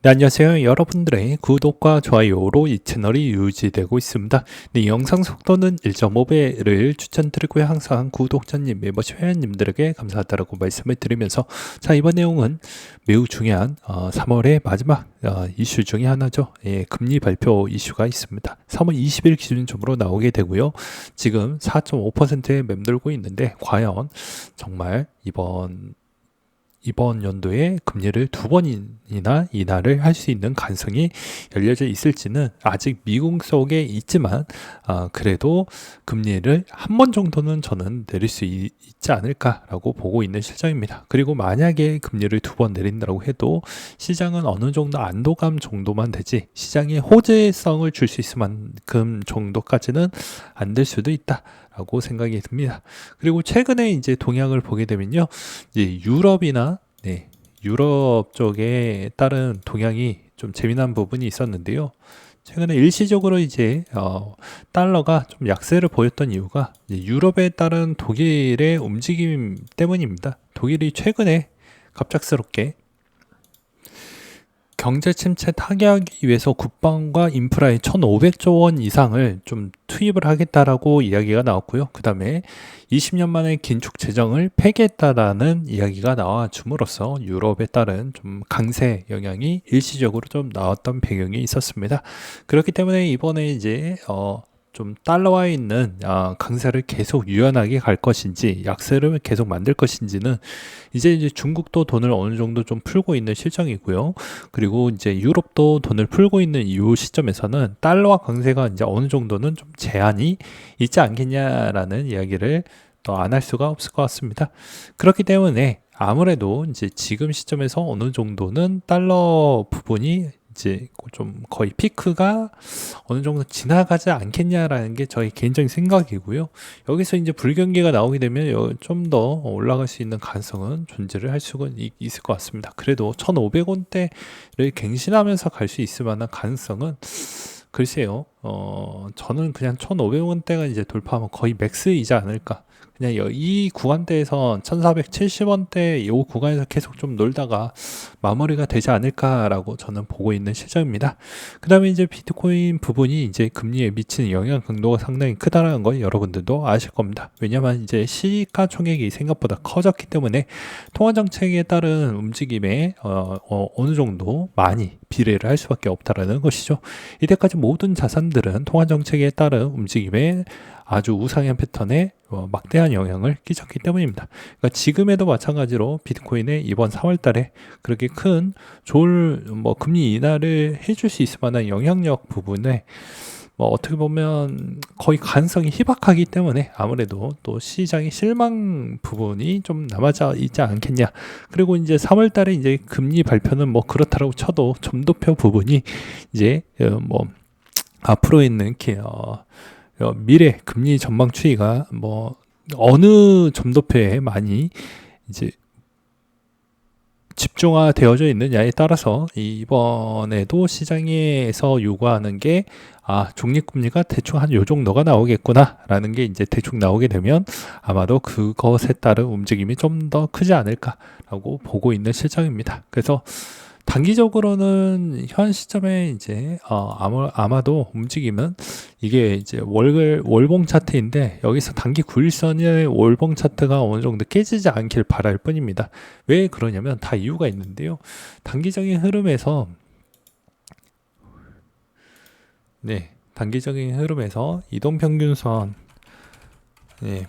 네, 안녕하세요. 여러분들의 구독과 좋아요로 이 채널이 유지되고 있습니다. 네, 영상 속도는 1.5배를 추천드리고요. 항상 구독자님, 멤버십 회원님들에게 감사하다고 말씀을 드리면서, 자, 이번 내용은 매우 중요한 3월의 마지막 이슈 중에 하나죠. 예, 금리 발표 이슈가 있습니다. 3월 20일 기준점으로 나오게 되고요. 지금 4.5%에 맴돌고 있는데, 과연 정말 이번 연도에 금리를 두 번이나 인하를 할 수 있는 가능성이 열려져 있을지는 아직 미궁 속에 있지만, 그래도 금리를 한 번 정도는 저는 내릴 수 있지 않을까라고 보고 있는 실정입니다. 그리고 만약에 금리를 두 번 내린다고 해도 시장은 어느 정도 안도감 정도만 되지, 시장에 호재성을 줄 수 있을 만큼 정도까지는 안 될 수도 있다 라고 생각이 듭니다. 그리고 최근에 이제 동향을 보게 되면요, 이제 유럽 쪽에 따른 동향이 좀 재미난 부분이 있었는데요. 최근에 일시적으로 이제 달러가 좀 약세를 보였던 이유가 이제 유럽에 따른 독일의 움직임 때문입니다. 독일이 최근에 갑작스럽게 경제 침체 타개하기 위해서 국방과 인프라에 1,500조 원 이상을 좀 투입을 하겠다라고 이야기가 나왔고요. 그 다음에 20년 만에 긴축 재정을 폐기했다라는 이야기가 나와 줌으로써 유럽에 따른 좀 강세 영향이 일시적으로 좀 나왔던 배경이 있었습니다. 그렇기 때문에 이번에 이제 좀 달러와 있는 강세를 계속 유연하게 갈 것인지 약세를 계속 만들 것인지는 이제 중국도 돈을 어느 정도 좀 풀고 있는 실정이고요. 그리고 이제 유럽도 돈을 풀고 있는 이 시점에서는 달러와 강세가 이제 어느 정도는 좀 제한이 있지 않겠냐라는 이야기를 또 안 할 수가 없을 것 같습니다. 그렇기 때문에 아무래도 이제 지금 시점에서 어느 정도는 달러 부분이 이제 좀 거의 피크가 어느 정도 지나가지 않겠냐라는 게 저희 개인적인 생각이고요. 여기서 이제 불경기가 나오게 되면 좀 더 올라갈 수 있는 가능성은 존재를 할 수가 있을 것 같습니다. 그래도 1,500원대를 갱신하면서 갈 수 있을 만한 가능성은 글쎄요. 저는 그냥 1,500원대가 이제 돌파하면 거의 맥스이지 않을까. 그냥 이 구간대에서 1,470원대 이 구간에서 계속 좀 놀다가 마무리가 되지 않을까라고 저는 보고 있는 실정입니다. 그 다음에 이제 비트코인 부분이 이제 금리에 미치는 영향 강도가 상당히 크다라는 걸 여러분들도 아실 겁니다. 왜냐하면 이제 시가총액이 생각보다 커졌기 때문에 통화정책에 따른 움직임에 어느 정도 많이 비례를 할 수밖에 없다라는 것이죠. 이때까지 모든 자산들은 통화정책에 따른 움직임에 아주 우상향 패턴에 막대한 영향을 끼쳤기 때문입니다. 그러니까 지금에도 마찬가지로 비트코인에 이번 4월 달에 그렇게 큰 금리 인하를 해줄 수 있을 만한 영향력 부분에 어떻게 보면 거의 가능성이 희박하기 때문에 아무래도 또 시장의 실망 부분이 좀 남아져 있지 않겠냐. 그리고 이제 3월 달에 이제 금리 발표는 그렇다라고 쳐도 점도표 부분이 이제 앞으로 있는 미래 금리 전망 추이가 어느 점도표에 많이 이제 집중화되어져 있느냐에 따라서 이번에도 시장에서 요구하는 게 종립금리가 대충 한 요 정도가 나오겠구나 라는 게 이제 대충 나오게 되면 아마도 그것에 따른 움직임이 좀 더 크지 않을까라고 보고 있는 실정입니다. 그래서 단기적으로는 현 시점에 이제 아마도 움직임은 이게 이제 월봉 차트인데 여기서 단기 9일선의 월봉 차트가 어느 정도 깨지지 않길 바랄 뿐입니다. 왜 그러냐면 다 이유가 있는데요. 단기적인 흐름에서 이동평균선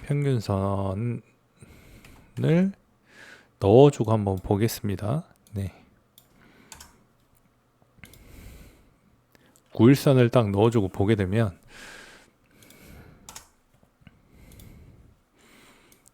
평균선을 넣어주고 한번 보겠습니다. 9일선을 딱 넣어주고 보게 되면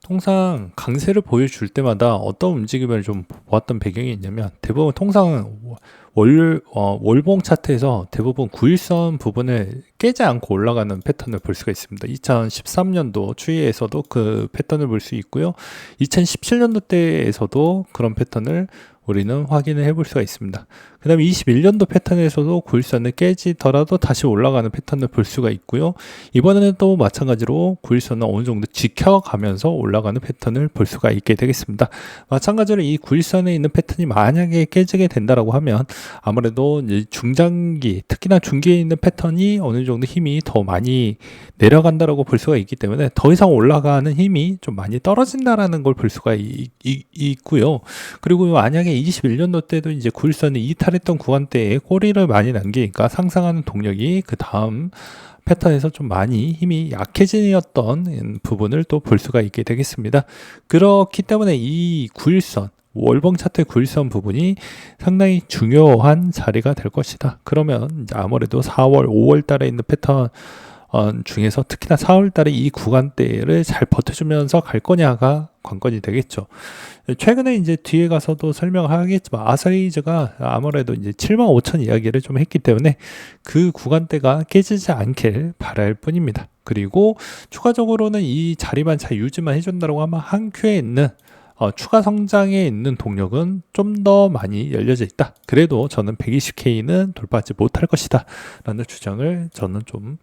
통상 강세를 보여줄 때마다 어떤 움직임을 좀 보았던 배경이 있냐면 대부분 통상 월봉 차트에서 대부분 9일선 부분을 깨지 않고 올라가는 패턴을 볼 수가 있습니다. 2013년도 추이에서도 그 패턴을 볼 수 있고요. 2017년도 때에서도 그런 패턴을 우리는 확인을 해볼 수가 있습니다. 그 다음에 21년도 패턴에서도 9일선을 깨지더라도 다시 올라가는 패턴을 볼 수가 있고요. 이번에는 또 마찬가지로 9일선을 어느 정도 지켜가면서 올라가는 패턴을 볼 수가 있게 되겠습니다. 마찬가지로 이 9일선에 있는 패턴이 만약에 깨지게 된다라고 하면 아무래도 이제 중장기, 특히나 중기에 있는 패턴이 어느 정도 힘이 더 많이 내려간다라고 볼 수가 있기 때문에 더 이상 올라가는 힘이 좀 많이 떨어진다라는 걸 볼 수가 있고요. 그리고 만약에 21년도 때도 이제 9일선이 이탈했던 구간대에 꼬리를 많이 남기니까 상승하는 동력이 그 다음 패턴에서 좀 많이 힘이 약해지었던 부분을 또 볼 수가 있게 되겠습니다. 그렇기 때문에 이 9일선 월봉 차트의 9일선 부분이 상당히 중요한 자리가 될 것이다. 그러면 이제 아무래도 4월, 5월 달에 있는 패턴 중에서 특히나 4월 달에 이 구간대를 잘 버텨주면서 갈 거냐가 관건이 되겠죠. 최근에 이제 뒤에 가서도 설명을 하겠지만 아사히즈가 아무래도 이제 75,000 이야기를 좀 했기 때문에 그 구간대가 깨지지 않길 바랄 뿐입니다. 그리고 추가적으로는 이 자리만 잘 유지만 해준다고 하면 한 큐에 있는 추가 성장에 있는 동력은 좀 더 많이 열려져 있다. 그래도 저는 120K는 돌파하지 못할 것이다 라는 주장을 저는 좀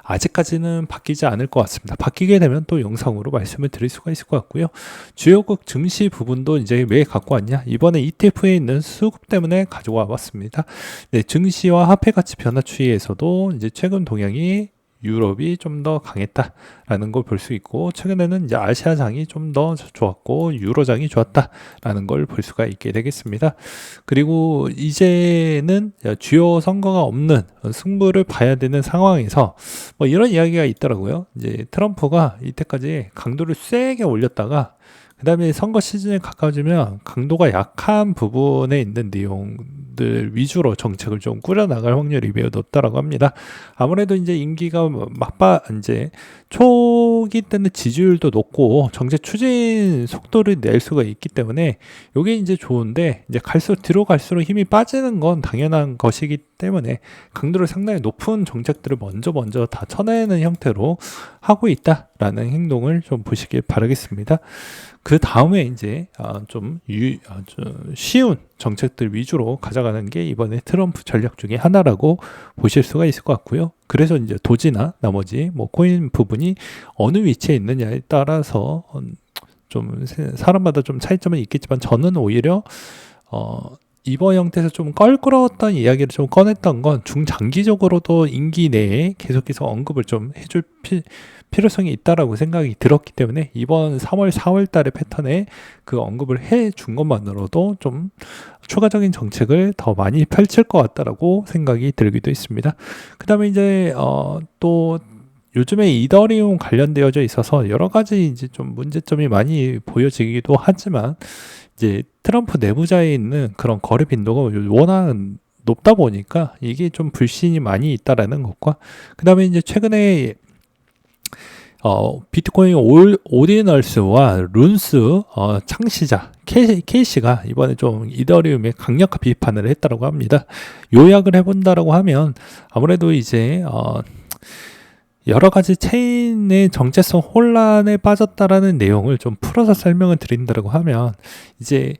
아직까지는 바뀌지 않을 것 같습니다. 바뀌게 되면 또 영상으로 말씀을 드릴 수가 있을 것 같고요. 주요국 증시 부분도 이제 왜 갖고 왔냐, 이번에 ETF에 있는 수급 때문에 가져와 봤습니다. 네, 증시와 화폐 가치 변화 추이에서도 이제 최근 동향이 유럽이 좀 더 강했다라는 걸 볼 수 있고, 최근에는 이제 아시아장이 좀 더 좋았고 유로장이 좋았다라는 걸 볼 수가 있게 되겠습니다. 그리고 이제는 주요 선거가 없는 승부를 봐야 되는 상황에서 뭐 이런 이야기가 있더라고요. 이제 트럼프가 이때까지 강도를 세게 올렸다가 그 다음에 선거 시즌에 가까워지면 강도가 약한 부분에 있는 내용들 위주로 정책을 좀 꾸려나갈 확률이 매우 높다라고 합니다. 아무래도 이제 임기가 이제 초기 때는 지지율도 높고 정책 추진 속도를 낼 수가 있기 때문에 이게 이제 좋은데, 이제 뒤로 갈수록 힘이 빠지는 건 당연한 것이기 때문에 강도를 상당히 높은 정책들을 먼저 다 쳐내는 형태로 하고 있다라는 행동을 좀 보시길 바라겠습니다. 그 다음에 이제 좀 쉬운 정책들 위주로 가져가는 게 이번에 트럼프 전략 중에 하나라고 보실 수가 있을 것 같고요. 그래서 이제 도지나 나머지 뭐 코인 부분이 어느 위치에 있느냐에 따라서 좀 사람마다 좀 차이점은 있겠지만, 저는 오히려 이번 형태에서 좀 껄끄러웠던 이야기를 좀 꺼냈던 건 중장기적으로도 임기 내에 계속해서 언급을 좀 해줄 필요성이 있다라고 생각이 들었기 때문에 이번 3월, 4월 달의 패턴에 그 언급을 해준 것만으로도 좀 추가적인 정책을 더 많이 펼칠 것 같다라고 생각이 들기도 있습니다. 그 다음에 이제 또 요즘에 이더리움 관련되어져 있어서 여러 가지 이제 좀 문제점이 많이 보여지기도 하지만, 이제 트럼프 내부자에 있는 그런 거래 빈도가 워낙 높다 보니까 이게 좀 불신이 많이 있다라는 것과, 그 다음에 이제 최근에 비트코인 오디널스와 룬스 창시자 케이시가 이번에 좀 이더리움에 강력한 비판을 했다고 합니다. 요약을 해본다라고 하면 아무래도 이제 여러 가지 체인의 정체성 혼란에 빠졌다라는 내용을 좀 풀어서 설명을 드린다고 하면, 이제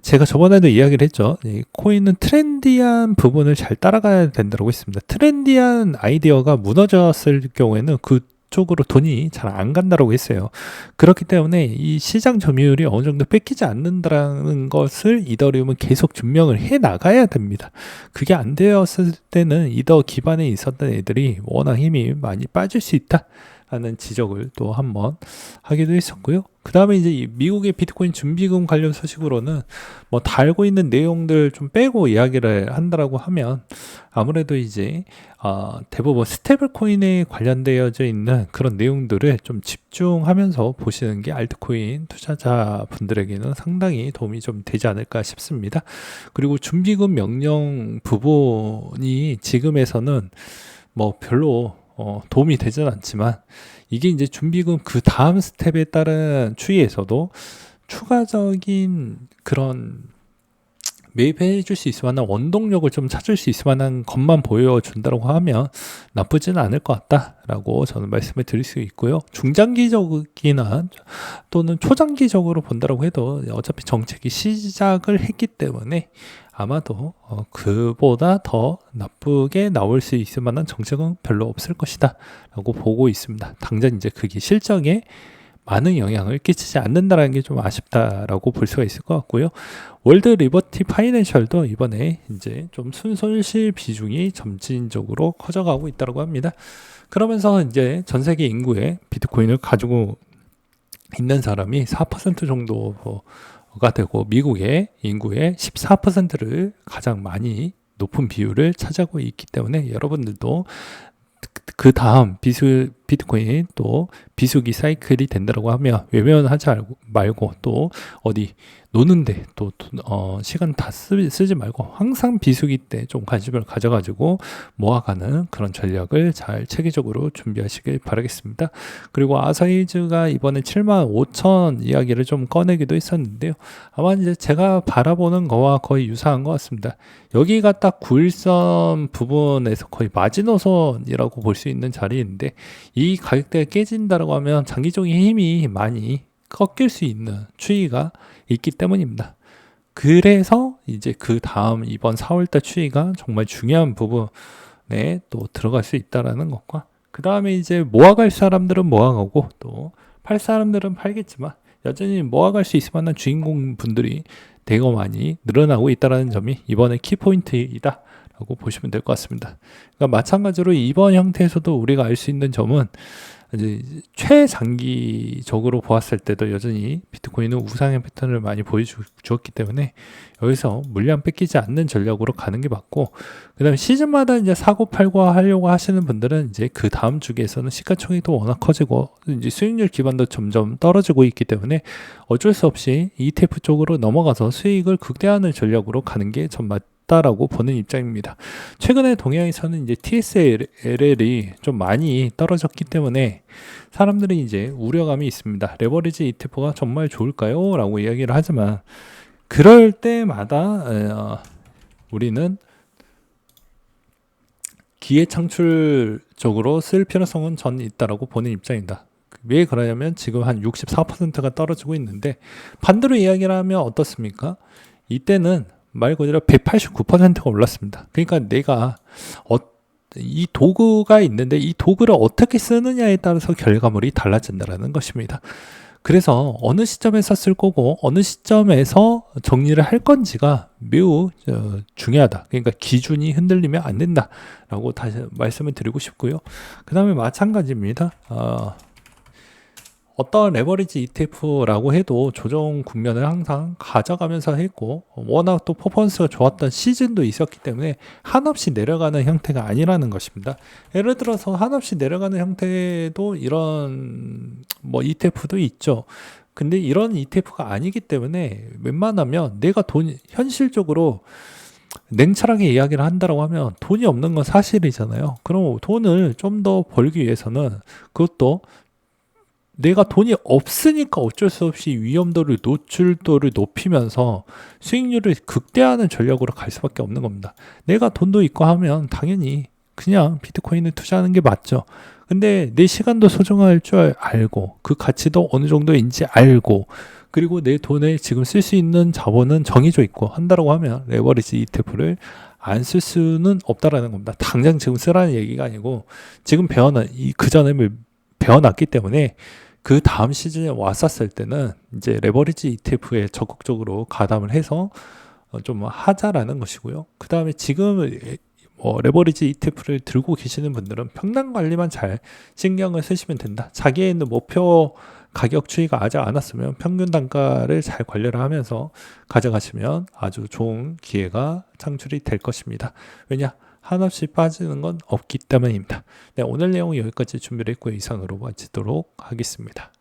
제가 저번에도 이야기를 했죠. 이 코인은 트렌디한 부분을 잘 따라가야 된다고 했습니다. 트렌디한 아이디어가 무너졌을 경우에는 그쪽으로 돈이 잘 안 간다고 했어요. 그렇기 때문에 이 시장 점유율이 어느 정도 뺏기지 않는다는 것을 이더리움은 계속 증명을 해 나가야 됩니다. 그게 안 되었을 때는 이더 기반에 있었던 애들이 워낙 힘이 많이 빠질 수 있다 하는 지적을 또 한번 하기도 했었고요. 그 다음에 이제 미국의 비트코인 준비금 관련 소식으로는 뭐 다 알고 있는 내용들 좀 빼고 이야기를 한다라고 하면, 아무래도 이제 대부분 스테이블 코인에 관련되어져 있는 그런 내용들을 좀 집중하면서 보시는 게 알트코인 투자자 분들에게는 상당히 도움이 좀 되지 않을까 싶습니다. 그리고 준비금 명령 부분이 지금에서는 뭐 별로 도움이 되진 않지만, 이게 이제 준비금 그 다음 스텝에 따른 추이에서도 추가적인 그런 매입해 줄 수 있을 만한 원동력을 좀 찾을 수 있을 만한 것만 보여준다고 하면 나쁘지는 않을 것 같다라고 저는 말씀을 드릴 수 있고요. 중장기적이나 또는 초장기적으로 본다고 해도 어차피 정책이 시작을 했기 때문에 아마도 그보다 더 나쁘게 나올 수 있을 만한 정책은 별로 없을 것이다 라고 보고 있습니다. 당장 이제 그게 실적에 많은 영향을 끼치지 않는다는 게 좀 아쉽다라고 볼 수가 있을 것 같고요. 월드 리버티 파이낸셜도 이번에 이제 좀 순손실 비중이 점진적으로 커져가고 있다고 합니다. 그러면서 이제 전 세계 인구의 비트코인을 가지고 있는 사람이 4% 정도가 되고 미국의 인구의 14%를 가장 많이 높은 비율을 차지하고 있기 때문에 여러분들도 그 다음 비트코인 또 비수기 사이클이 된다고 하면 외면하지 말고 또 어디 노는데 또 시간 다 쓰지 말고 항상 비수기 때 좀 관심을 가져가지고 모아가는 그런 전략을 잘 체계적으로 준비하시길 바라겠습니다. 그리고 아사히즈가 이번에 75,000 이야기를 좀 꺼내기도 했었는데요. 아마 이제 제가 바라보는 거와 거의 유사한 것 같습니다. 여기가 딱 9일선 부분에서 거의 마지노선이라고 볼 수 있는 자리인데 이 가격대가 깨진다고 하면 장기적인 힘이 많이 꺾일 수 있는 추이가 있기 때문입니다. 그래서 이제 그 다음 이번 4월달 추이가 정말 중요한 부분에 또 들어갈 수 있다라는 것과 그 다음에 이제 모아갈 사람들은 모아가고 또 팔 사람들은 팔겠지만 여전히 모아갈 수 있을 만한 주인공 분들이 대거 많이 늘어나고 있다는 점이 이번에 키포인트이다 라고 보시면 될 것 같습니다. 그러니까 마찬가지로 이번 형태에서도 우리가 알 수 있는 점은 이제 최장기적으로 보았을 때도 여전히 비트코인은 우상향 패턴을 많이 보여주었기 때문에 여기서 물량 뺏기지 않는 전략으로 가는 게 맞고, 그 다음에 시즌마다 이제 사고 팔고 하려고 하시는 분들은 이제 그 다음 주기에서는 시가총액도 워낙 커지고 이제 수익률 기반도 점점 떨어지고 있기 때문에 어쩔 수 없이 ETF 쪽으로 넘어가서 수익을 극대화하는 전략으로 가는 게 전 라고 보는 입장입니다. 최근에 동양에서는 이제 TSLL이 좀 많이 떨어졌기 때문에 사람들이 이제 우려감이 있습니다. 레버리지 ETF가 정말 좋을까요? 라고 이야기를 하지만 그럴 때마다 우리는 기회 창출적으로 쓸 필요성은 전 있다라고 보는 입장입니다. 왜 그러냐면 지금 한 64%가 떨어지고 있는데 반대로 이야기를 하면 어떻습니까? 이때는 말 그대로 189%가 올랐습니다. 그러니까 내가 이 도구가 있는데 이 도구를 어떻게 쓰느냐에 따라서 결과물이 달라진다는 것입니다. 그래서 어느 시점에서 쓸 거고 어느 시점에서 정리를 할 건지가 매우 중요하다. 그러니까 기준이 흔들리면 안 된다라고 다시 말씀을 드리고 싶고요. 그 다음에 마찬가지입니다. 어떤 레버리지 ETF라고 해도 조정 국면을 항상 가져가면서 했고 워낙 또 퍼포먼스가 좋았던 시즌도 있었기 때문에 한없이 내려가는 형태가 아니라는 것입니다. 예를 들어서 한없이 내려가는 형태도 이런 뭐 ETF도 있죠. 근데 이런 ETF가 아니기 때문에 웬만하면 내가 현실적으로 냉철하게 이야기를 한다고 하면 돈이 없는 건 사실이잖아요. 그럼 돈을 좀 더 벌기 위해서는 그것도 내가 돈이 없으니까 어쩔 수 없이 위험도를 노출도를 높이면서 수익률을 극대화하는 전략으로 갈 수밖에 없는 겁니다. 내가 돈도 있고 하면 당연히 그냥 비트코인을 투자하는 게 맞죠. 근데 내 시간도 소중할 줄 알고 그 가치도 어느 정도인지 알고 그리고 내 돈에 지금 쓸 수 있는 자본은 정해져 있고 한다라고 하면 레버리지 ETF를 안 쓸 수는 없다라는 겁니다. 당장 지금 쓰라는 얘기가 아니고 지금 그 전에 배워놨기 때문에 그 다음 시즌에 왔었을 때는 이제 레버리지 ETF에 적극적으로 가담을 해서 좀 하자라는 것이고요. 그 다음에 지금 레버리지 ETF를 들고 계시는 분들은 평단 관리만 잘 신경을 쓰시면 된다. 자기의 있는 목표 가격 추이가 아직 안 왔으면 평균 단가를 잘 관리를 하면서 가져가시면 아주 좋은 기회가 창출이 될 것입니다. 왜냐? 한없이 빠지는 건 없기 때문입니다. 네, 오늘 내용은 여기까지 준비를 했고요. 이상으로 마치도록 하겠습니다.